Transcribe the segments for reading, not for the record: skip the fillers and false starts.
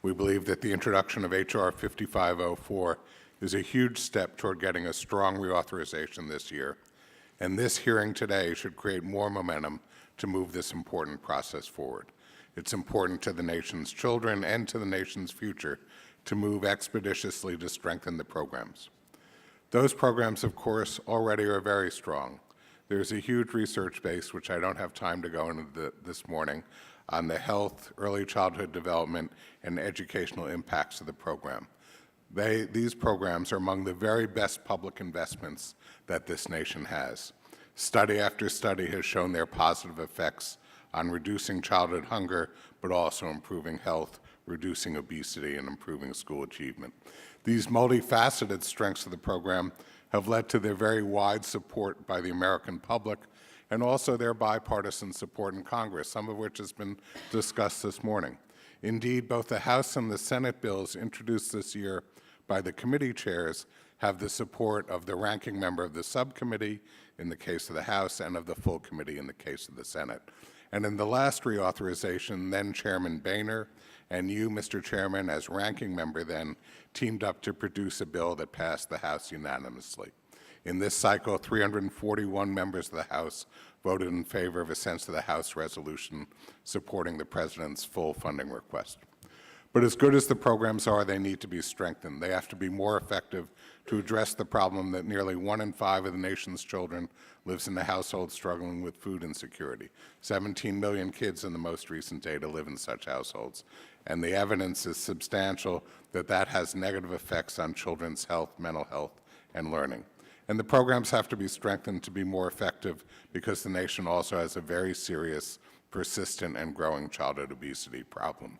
We believe that the introduction of H.R. 5504 is a huge step toward getting a strong reauthorization this year, and this hearing today should create more momentum to move this important process forward. It's important to the nation's children and to the nation's future to move expeditiously to strengthen the programs. Those programs, of course, already are very strong. There's a huge research base, which I don't have time to go into this morning, on the health, early childhood development, and educational impacts of the program. These programs are among the very best public investments that this nation has. Study after study has shown their positive effects on reducing childhood hunger, but also improving health, reducing obesity, and improving school achievement. These multifaceted strengths of the program have led to their very wide support by the American public and also their bipartisan support in Congress, some of which has been discussed this morning. Indeed, both the House and the Senate bills introduced this year by the committee chairs have the support of the ranking member of the subcommittee in the case of the House and of the full committee in the case of the Senate. And in the last reauthorization, then Chairman Boehner and you, Mr. Chairman, as ranking member then, teamed up to produce a bill that passed the House unanimously. In this cycle, 341 members of the House voted in favor of a sense of the House resolution supporting the President's full funding request. But as good as the programs are, they need to be strengthened. They have to be more effective to address the problem that nearly 1 in 5 of the nation's children lives in a household struggling with food insecurity. 17 million kids in the most recent data live in such households, and the evidence is substantial that that has negative effects on children's health, mental health, and learning. And the programs have to be strengthened to be more effective because the nation also has a very serious, persistent, and growing childhood obesity problem.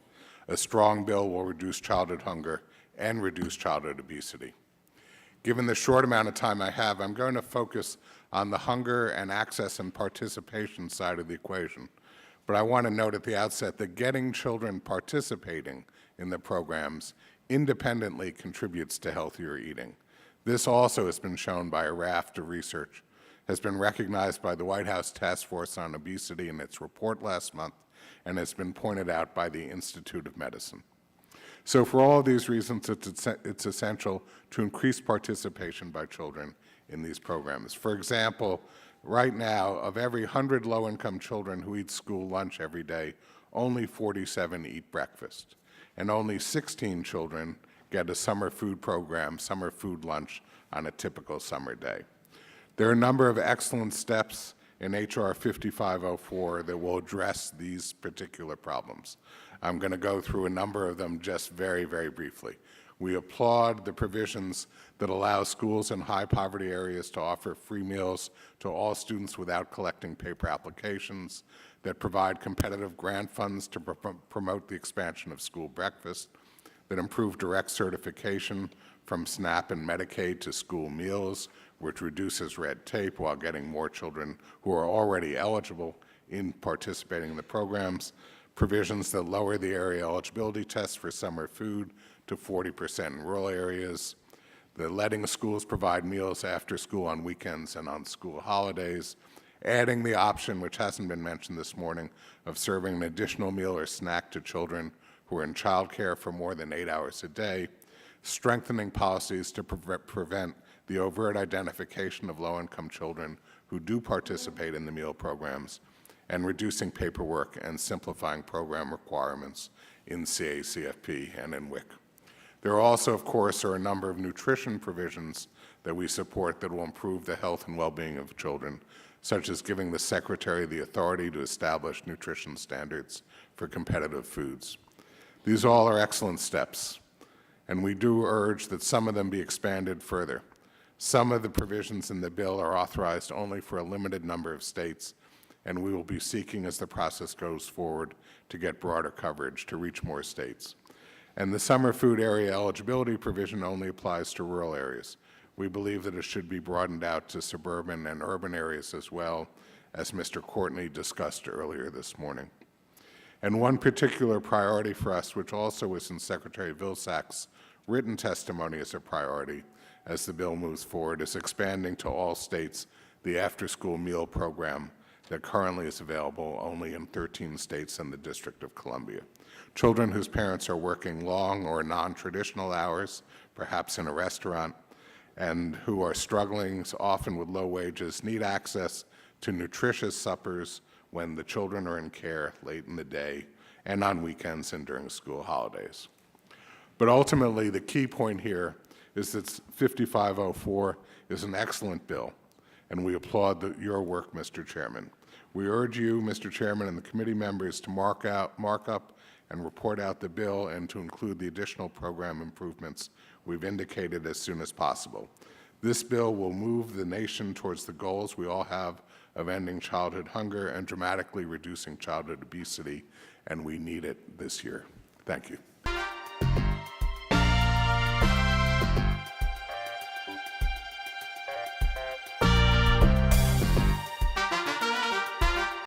A strong bill will reduce childhood hunger and reduce childhood obesity. Given the short amount of time I have, I'm going to focus on the hunger and access and participation side of the equation. But I want to note at the outset that getting children participating in the programs independently contributes to healthier eating. This also has been shown by a raft of research, has been recognized by the White House Task Force on Obesity in its report last month, and has been pointed out by the Institute of Medicine. So for all of these reasons, it's essential to increase participation by children in these programs. For example, right now, of every 100 low-income children who eat school lunch every day, only 47 eat breakfast, and only 16 children get a summer food program, summer food lunch, on a typical summer day. There are a number of excellent steps in H.R. 5504 that will address these particular problems. I'm going to go through a number of them just very, very briefly. We applaud the provisions that allow schools in high-poverty areas to offer free meals to all students without collecting paper applications, that provide competitive grant funds to promote the expansion of school breakfast, that improve direct certification from SNAP and Medicaid to school meals, which reduces red tape while getting more children who are already eligible in participating in the programs, provisions that lower the area eligibility test for summer food to 40% in rural areas, the letting schools provide meals after school on weekends and on school holidays, adding the option, which hasn't been mentioned this morning, of serving an additional meal or snack to children who are in child care for more than 8 hours a day, strengthening policies to prevent the overt identification of low-income children who do participate in the meal programs, and reducing paperwork and simplifying program requirements in CACFP and in WIC. There also, of course, are a number of nutrition provisions that we support that will improve the health and well-being of children, such as giving the Secretary the authority to establish nutrition standards for competitive foods. These all are excellent steps, and we do urge that some of them be expanded further. Some of the provisions in the bill are authorized only for a limited number of states, and we will be seeking, as the process goes forward, to get broader coverage to reach more states. And the summer food area eligibility provision only applies to rural areas. We believe that it should be broadened out to suburban and urban areas as well, as Mr. Courtney discussed earlier this morning. And one particular priority for us, which also was in Secretary Vilsack's written testimony as a priority as the bill moves forward, is expanding to all states the after-school meal program that currently is available only in 13 states and the District of Columbia. Children whose parents are working long or non-traditional hours, perhaps in a restaurant, and who are struggling, often with low wages, need access to nutritious suppers when the children are in care late in the day and on weekends and during school holidays. But ultimately, the key point here is that 5504 is an excellent bill, and we applaud your work, Mr. Chairman. We urge you, Mr. Chairman, and the committee members to mark up and report out the bill and to include the additional program improvements we've indicated as soon as possible. This bill will move the nation towards the goals we all have of ending childhood hunger and dramatically reducing childhood obesity, and we need it this year. Thank you.